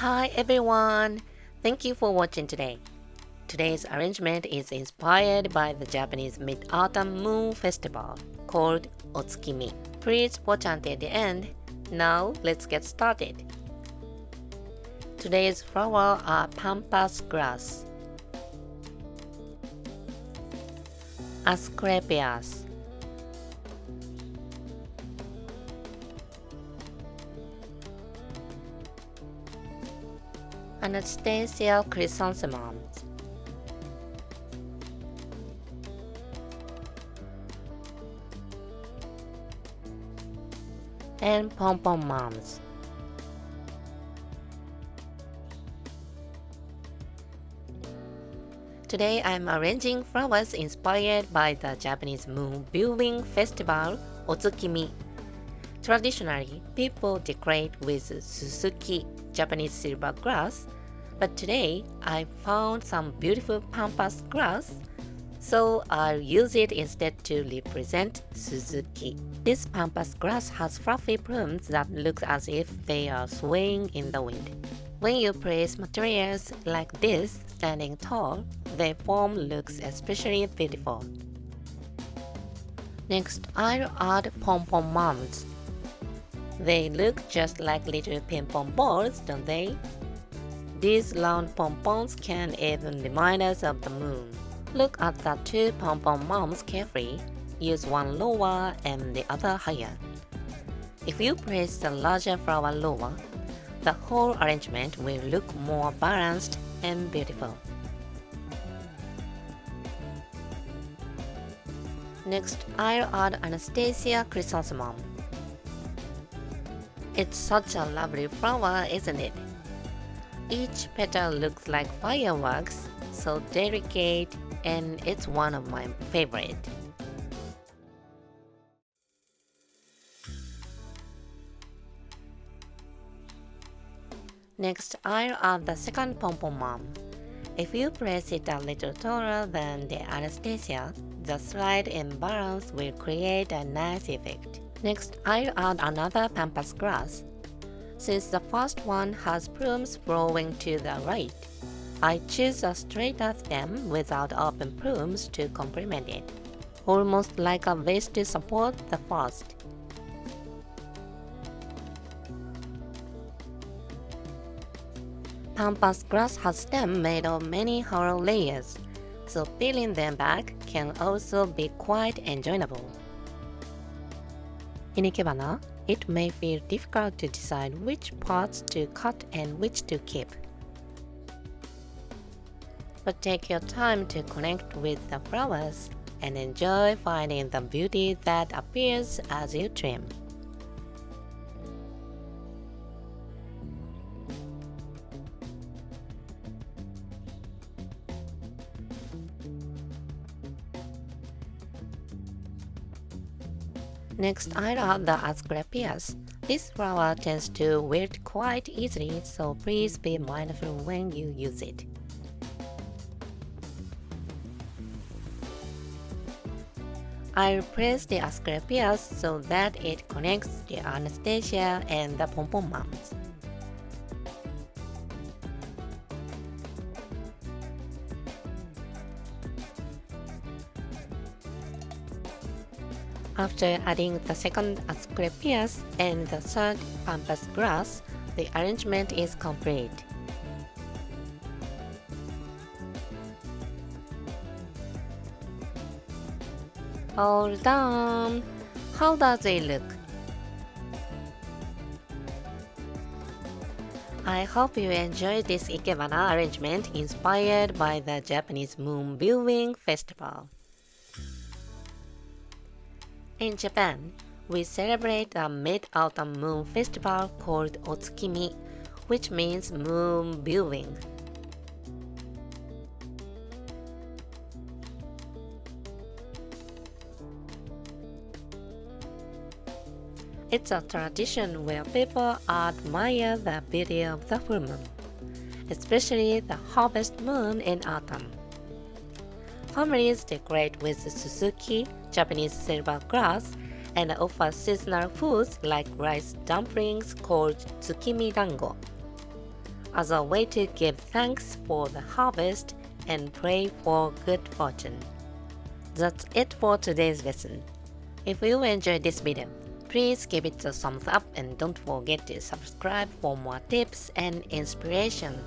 Hi everyone! Thank you for watching today. Today's arrangement is inspired by the Japanese Mid-Autumn Moon Festival called Otsukimi. Please watch until the end. Now let's get started. Today's flower are pampas grass, asclepias, Anastasia chrysanthemums, and pompon mums. Today I'm arranging flowers inspired by the Japanese moon viewing festival Otsukimi. Traditionally, people decorate with susuki, Japanese silver grass, but today I found some beautiful pampas grass, so I'll use it instead to represent suzuki. This pampas grass has fluffy plumes that look as if they are swaying in the wind. When you place materials like this standing tall, their form looks especially beautiful. Next, I'll add pompon mums. They look just like little ping-pong balls, don't they? These round pompons can even remind us of the moon. Look at the two pompon mums carefully. Use one lower and the other higher. If you place the larger flower lower, the whole arrangement will look more balanced and beautiful. Next, I'll add Anastasia chrysanthemum. It's such a lovely flower, isn't it? Each petal looks like fireworks, so delicate, and it's one of my favorite. Next, I'll add the second pompon mum. If you place it a little taller than the Anastasia, the slight imbalance will create a nice effect. Next, I'll add another pampas grass. Since the first one has plumes flowing to the right, I choose a straighter stem without open plumes to complement it, almost like a vase to support the first. Pampas grass has stems made of many hollow layers, so peeling them back can also be quite enjoyable. In Ikebana, it may feel difficult to decide which parts to cut and which to keep. But take your time to connect with the flowers and enjoy finding the beauty that appears as you trim. Next, I'll add the asclepias. This flower tends to wilt quite easily, so please be mindful when you use it. I'll place the asclepias so that it connects the Anastasia and the pompon mums. After adding the second asclepias and the third pampas grass, the arrangement is complete. All done! How does it look? I hope you enjoyed this ikebana arrangement inspired by the Japanese moon viewing festival. In Japan, we celebrate a mid-autumn moon festival called Otsukimi, which means moon viewing. It's a tradition where people admire the beauty of the full moon, especially the harvest moon in autumn. Families decorate with susuki, Japanese silver grass, and offer seasonal foods like rice dumplings called tsukimi dango. as a way to give thanks for the harvest and pray for good fortune. That's it for today's lesson. If you enjoyed this video, please give it a thumbs up and don't forget to subscribe for more tips and inspiration.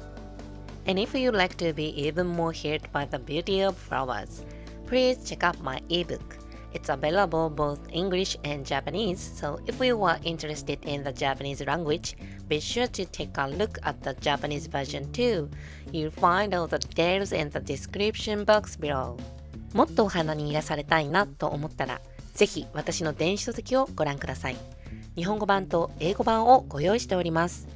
And if you'd like to be even more hit by the beauty of flowers, please check out my ebook. It's available both English and Japanese, so if you are interested in the Japanese language, be sure to take a look at the Japanese version too. You'll find all the details in the description box below. もっとお花に癒されたいなと思ったら、ぜひ私の電子書籍をご覧ください。日本語版と英語版をご用意しております。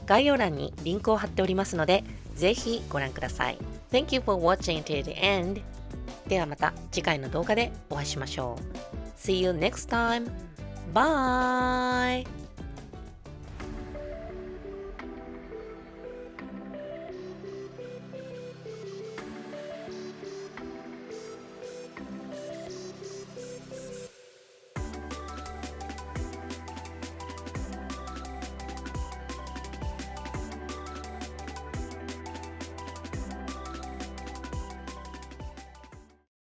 概要欄にリンクを貼っておりますので、ぜひご覧ください。Thank you for watching till the end. ではまた次回の動画でお会いしましょう。See you next time. Bye!